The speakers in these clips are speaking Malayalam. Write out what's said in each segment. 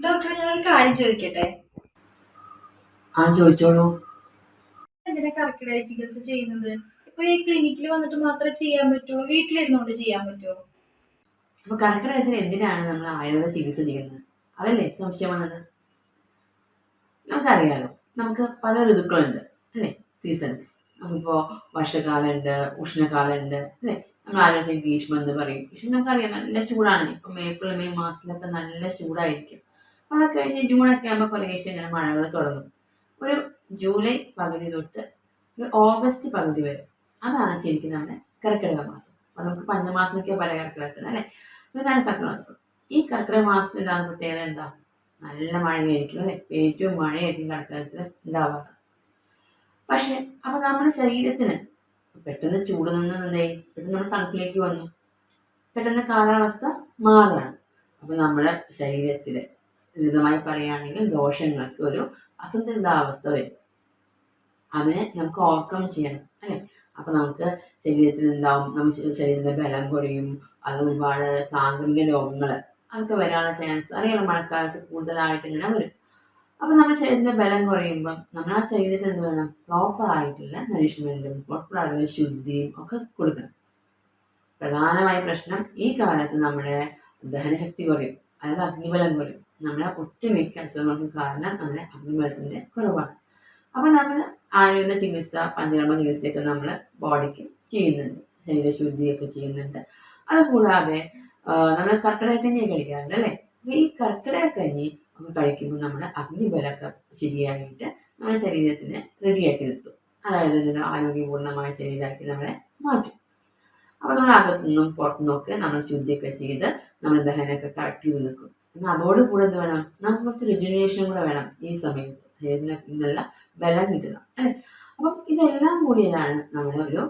ഡോക്ടർ ഞാനൊരു കാര്യം ചോദിക്കട്ടെ? ചോദിച്ചോളൂ. എന്തിനാ കർക്കിടക ചികിത്സ ചെയ്യുന്നത്? ഇപ്പൊ ഈ ക്ലിനിക്കിൽ വന്നിട്ട് മാത്രമേ ചെയ്യാൻ പറ്റുള്ളൂ, വീട്ടിലിരുന്നോണ്ട് ചെയ്യാൻ പറ്റുമോ? അപ്പൊ കർക്കിടകത്തിന് എന്തിനാണ് നമ്മൾ ആയുർവേദ ചികിത്സ ചെയ്യുന്നത്? അതല്ലേ സംശയം വന്നത്? നമുക്കറിയാലോ, നമുക്ക് പല ഋതുക്കളുണ്ട് അല്ലേ? സീസൺസ്. നമുക്കിപ്പോ വർഷകാലമുണ്ട്, ഉഷ്ണകാലമുണ്ട് അല്ലേ? നമ്മൾ ആരോഗ്യ ഗ്രീഷ്മം എന്ന് പറയും. പക്ഷെ നമുക്കറിയാം നല്ല ചൂടാണ്. ഇപ്പം ഏപ്രിൽ മെയ് മാസത്തിലൊക്കെ നല്ല ചൂടായിരിക്കും. അത് കഴിഞ്ഞ് ജൂണൊക്കെ ആകുമ്പോൾ കുറേശ്ശെ ഇങ്ങനെ മഴകൾ തുടങ്ങും. ഒരു ജൂലൈ പകുതി തൊട്ട് ഒരു ഓഗസ്റ്റ് പകുതി വരെ, അതാണ് ശരിക്കും നമ്മുടെ കർക്കിടക മാസം. അപ്പൊ നമുക്ക് പഞ്ഞമാസം എന്നൊക്കെ പറയാം കർക്കിടകത്തിന് അല്ലെ? ഇതാണ് കർക്കിടക മാസം. ഈ കർക്കിടക മാസത്തിൽ ഉണ്ടാകുന്ന പ്രത്യേകത എന്താ? നല്ല മഴയായിരിക്കും അല്ലെ? ഏറ്റവും മഴയായിരിക്കും കർക്കിടകത്തിന് ഉണ്ടാവാറ്. പക്ഷെ അപ്പൊ നമ്മുടെ ശരീരത്തിന് പെട്ടെന്ന് ചൂട് നിന്നേ പെട്ടെന്ന് നമ്മൾ തണുപ്പിലേക്ക് വന്നു, പെട്ടെന്ന് കാലാവസ്ഥ മാറുകയാണ്. അപ്പൊ നമ്മുടെ ശരീരത്തില് ലളിതമായി പറയുകയാണെങ്കിൽ ദോഷങ്ങൾക്ക് ഒരു അസന്തുലിതാവസ്ഥ വരും. അതിനെ നമുക്ക് ഓവർകം ചെയ്യണം അല്ലെ? അപ്പൊ നമുക്ക് ശരീരത്തിൽ ഉണ്ടാവും, നമ്മുടെ ശരീരത്തിന്റെ ബലം കുറയും. അത് ഒരുപാട് സാംക്രമിക രോഗങ്ങൾ അതൊക്കെ വരാനുള്ള ചാൻസ് അറിയാം. മഴക്കാലത്ത് കൂടുതലായിട്ട് ഇങ്ങനെ വരും. അപ്പൊ നമ്മുടെ ശരീരത്തിന്റെ ബലം കുറയുമ്പോൾ നമ്മൾ ആ ശരീരത്തിന് എന്ത് വേണം? പ്രോപ്പർ ആയിട്ടുള്ള നറിഷ്മെന്റും പ്രോപ്പർ ആയിട്ടുള്ള ശുദ്ധിയും ഒക്കെ കൊടുക്കണം. പ്രധാനമായ പ്രശ്നം ഈ കാലത്ത് നമ്മുടെ ദഹനശക്തി കുറയും, അതായത് അഗ്നിബലം കുറയും. നമ്മുടെ ഒട്ടുമിക്ക അസുഖങ്ങൾക്കും കാരണം നമ്മുടെ അഗ്നിബലത്തിന്റെ കുറവാണ്. അപ്പൊ നമ്മൾ ആയുർവേദ ചികിത്സ, പഞ്ചകർമ്മ ചികിത്സയൊക്കെ നമ്മൾ ബോഡിക്ക് ചെയ്യുന്നുണ്ട്, ശരീരശുദ്ധിയൊക്കെ ചെയ്യുന്നുണ്ട്. അതുകൂടാതെ നമ്മൾ കർക്കിടകക്കഞ്ഞിയൊക്കെ കഴിക്കാറുണ്ട് അല്ലേ? അപ്പൊ ഈ കർക്കിടകക്കഞ്ഞി ഒക്കെ കഴിക്കുമ്പോൾ നമ്മുടെ അഗ്നിബലമൊക്കെ ശരിയായിട്ട് നമ്മുടെ ശരീരത്തിനെ റെഡിയാക്കി നിർത്തും. അതായത് ഇതിന് ആരോഗ്യപൂർണ്ണമായ ശരീരമാക്കി നമ്മളെ മാറ്റും. അപ്പൊ നമ്മൾ അകത്തുനിന്നും പുറത്തുനിന്നും ഒക്കെ നമ്മൾ ശുദ്ധിയൊക്കെ ചെയ്ത് നമ്മുടെ ദഹനമൊക്കെ കറക്റ്റ് ചെയ്ത് നിൽക്കും. എന്നാൽ അതോടുകൂടെ എന്ത് വേണം? നമുക്ക് കുറച്ച് റിജുനേഷൻ കൂടെ വേണം ഈ സമയത്ത്, ശരീരത്തിന് ഇന്നല്ല ബലം കിട്ടണം അല്ലെ? അപ്പം ഇതെല്ലാം കൂടിയതാണ് നമ്മുടെ ഒരു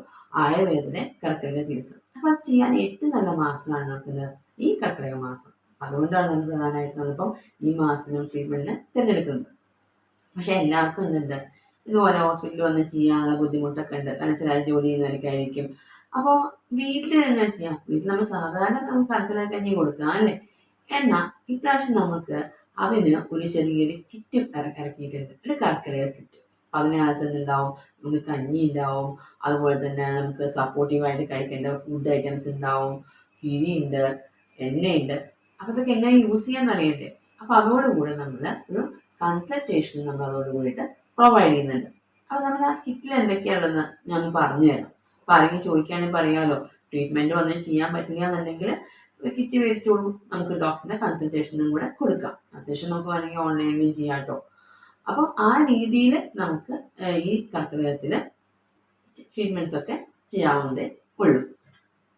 ആയുർവേദത്തിലെ കർക്കിടക ചികിത്സ. അപ്പൊ അത് ചെയ്യാൻ ഏറ്റവും നല്ല മാസമാണ് നമുക്ക് ഈ കർക്കിടക മാസം. അതുകൊണ്ടാണ് നമ്മൾ പ്രധാനമായിട്ട് നമ്മളിപ്പം ഈ മാസത്തിന് ട്രീറ്റ്മെന്റിന് തിരഞ്ഞെടുക്കുന്നത്. പക്ഷെ എല്ലാവർക്കും എന്തുണ്ട്, ഇതുപോലെ ഹോസ്പിറ്റലിൽ വന്ന് ചെയ്യാനുള്ള ബുദ്ധിമുട്ടൊക്കെ ഉണ്ട്. കാരണം ചില ജോലി ചെയ്യുന്നവർക്കായിരിക്കും. അപ്പോൾ വീട്ടിൽ തന്നെ ചെയ്യാം. വീട്ടിൽ നമ്മൾ സാധാരണ നമുക്ക് കർക്കിടക കഞ്ഞി കൊടുക്കാം അല്ലേ? എന്നാൽ ഇപ്രാവശ്യം നമുക്ക് അതിന് ഒരു ചെറിയൊരു കിറ്റ് ഇറക്കിയിട്ടുണ്ട്, ഒരു കർക്കിടക കിറ്റ്. അപ്പം അതിനകത്ത് എന്തുണ്ടാവും? നമുക്ക് കഞ്ഞി ഉണ്ടാവും, അതുപോലെ തന്നെ നമുക്ക് സപ്പോർട്ടീവായിട്ട് കഴിക്കേണ്ട ഫുഡ് ഐറ്റംസ് ഉണ്ടാവും, കിഴിയുണ്ട്, എണ്ണയുണ്ട്. അപ്പോൾ ഇതൊക്കെ എങ്ങനെ യൂസ് ചെയ്യാന്ന് അറിയണ്ടേ? അപ്പോൾ അതോടുകൂടി നമ്മൾ ഒരു കൺസൾട്ടേഷൻ നമ്മൾ അതോട് കൂടിയിട്ട് പ്രൊവൈഡ് ചെയ്യുന്നുണ്ട്. അപ്പോൾ നമ്മൾ ആ കിറ്റിൽ എന്തൊക്കെയാണെന്ന് ഞാൻ പറഞ്ഞു തരാം. അപ്പോൾ ആരെങ്കിലും ചോദിക്കുകയാണെങ്കിൽ പറയാമല്ലോ, ട്രീറ്റ്മെൻറ്റ് വന്ന് ചെയ്യാൻ പറ്റില്ല എന്നുണ്ടെങ്കിൽ കിറ്റ് മേടിച്ചോളൂ, നമുക്ക് ഡോക്ടറിൻ്റെ കൺസൾട്ടേഷനും കൂടെ കൊടുക്കാം. കൺസൾട്ടേഷൻ നമുക്ക് വേണമെങ്കിൽ ഓൺലൈനിലും ചെയ്യാം കേട്ടോ. അപ്പോൾ ആ രീതിയിൽ നമുക്ക് ഈ കർക്കിടകത്തിൽ ട്രീറ്റ്മെൻറ്റ്സ് ഒക്കെ ചെയ്യാവുന്നതേ ഉള്ളൂ.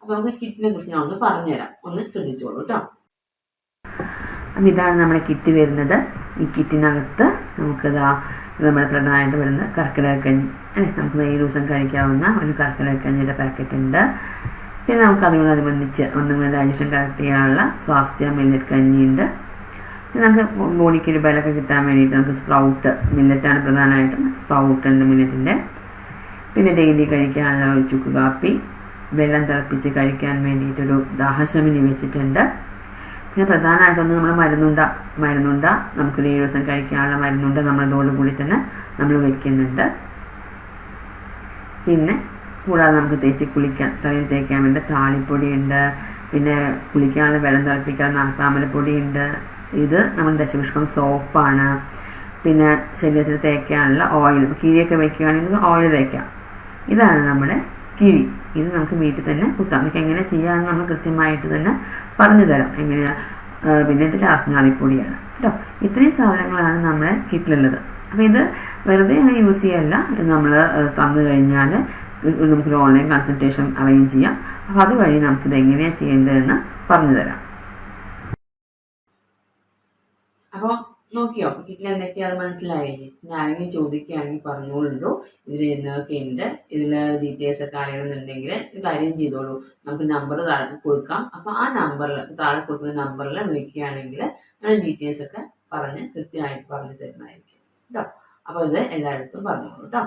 അപ്പോൾ നമുക്ക് കിറ്റിനെ കുറിച്ച് ഞാൻ ഒന്ന് പറഞ്ഞുതരാം, ഒന്ന് ശ്രദ്ധിച്ചോളൂ കേട്ടോ. അപ്പം ഇതാണ് നമ്മുടെ കിറ്റ് വരുന്നത്. ഈ കിറ്റിനകത്ത് നമുക്കിതാ നമ്മുടെ പ്രധാനമായിട്ട് വരുന്ന കർക്കിടകക്കഞ്ഞി അല്ലേ? നമുക്ക് 7 ദിവസം കഴിക്കാവുന്ന ഒരു കർക്കിടകക്കഞ്ഞിയുടെ പാക്കറ്റ് ഉണ്ട്. പിന്നെ നമുക്ക് അതിനോടനുബന്ധിച്ച് ഒന്നും കൂടെ ഡൈജഷൻ കറക്റ്റ് ചെയ്യാനുള്ള സ്വാസ്ഥ്യ മില്ലറ്റ് കഞ്ഞിയുണ്ട്. പിന്നെ നമുക്ക് ബോഡിക്ക് ഒരു ബലമൊക്കെ കിട്ടാൻ വേണ്ടിയിട്ട് നമുക്ക് സ്പ്രൗട്ട്, മില്ലറ്റാണ് പ്രധാനമായിട്ടും, സ്പ്രൗട്ട് ഉണ്ട് മില്ലറ്റിൻ്റെ. പിന്നെ ഡെയിലി കഴിക്കാനുള്ള ഒരു ചുക്ക് കാപ്പി, വെള്ളം തിളപ്പിച്ച് കഴിക്കാൻ വേണ്ടിയിട്ടൊരു ദാഹശമിനി വെച്ചിട്ടുണ്ട്. പിന്നെ പ്രധാനമായിട്ടൊന്ന് നമ്മൾ മരുന്നുണ്ട നമുക്കൊരു 7 ദിവസം കഴിക്കാനുള്ള മരുന്നുണ്ട് നമ്മളതോടുകൂടി തന്നെ നമ്മൾ വെക്കുന്നുണ്ട്. പിന്നെ കൂടാതെ നമുക്ക് തേച്ച് കുളിക്കാൻ, തലയിൽ തേക്കാൻ വേണ്ടി താളിപ്പൊടിയുണ്ട്. പിന്നെ കുളിക്കാനുള്ള വെള്ളം തിളപ്പിക്കാൻ നാൽപ്പാമലപ്പൊടിയുണ്ട്. ഇത് നമ്മൾ ദശപുഷ്പം സോപ്പാണ്. പിന്നെ ശരീരത്തിൽ തേക്കാനുള്ള ഓയിൽ, കിഴിയൊക്കെ വയ്ക്കുകയാണെങ്കിൽ ഓയിൽ തേക്കാം. ഇതാണ് നമ്മുടെ കിഴി. ഇത് നമുക്ക് വീട്ടിൽ തന്നെ കുത്താം. നമുക്ക് എങ്ങനെ ചെയ്യാമെന്ന് നമ്മൾ കൃത്യമായിട്ട് തന്നെ പറഞ്ഞു തരാം എങ്ങനെയാണ്. പിന്നെ ഇത് രാസനാദിപ്പൊടിയാണ് കേട്ടോ. ഇത്രയും സാധനങ്ങളാണ് നമ്മുടെ കിറ്റിലുള്ളത്. അപ്പോൾ ഇത് വെറുതെ അങ്ങനെ യൂസ് ചെയ്യല്ല, ഇത് നമ്മൾ തന്നു കഴിഞ്ഞാൽ നമുക്കൊരു ഓൺലൈൻ കൺസൾട്ടേഷൻ അറേഞ്ച് ചെയ്യാം. അപ്പോൾ അതുവഴി നമുക്കിത് എങ്ങനെയാണ് ചെയ്യേണ്ടതെന്ന് പറഞ്ഞു തരാം. അപ്പോൾ നോക്കിയോ, കിറ്റിൽ എന്തൊക്കെയാണ് മനസ്സിലായില്ലേ? പിന്നെ ആരെങ്കിലും ചോദിക്കുകയാണെങ്കിൽ പറഞ്ഞോളൂ, ഇതിൽ എന്തൊക്കെ ഉണ്ട്, ഇതിൽ ഡീറ്റെയിൽസ് ഒക്കെ അറിയണമെന്നുണ്ടെങ്കിൽ കാര്യം ചെയ്തോളൂ. നമുക്ക് നമ്പർ താഴെ കൊടുക്കാം. അപ്പോൾ ആ നമ്പറിൽ, താഴെ കൊടുക്കുന്ന നമ്പറിൽ വിളിക്കുകയാണെങ്കിൽ നമ്മൾ ഡീറ്റെയിൽസ് ഒക്കെ പറഞ്ഞ് കൃത്യമായിട്ട് പറഞ്ഞു തരുന്നതായിരിക്കും കേട്ടോ. അപ്പോൾ ഇത് എല്ലായിടത്തും പറഞ്ഞോളൂ കേട്ടോ.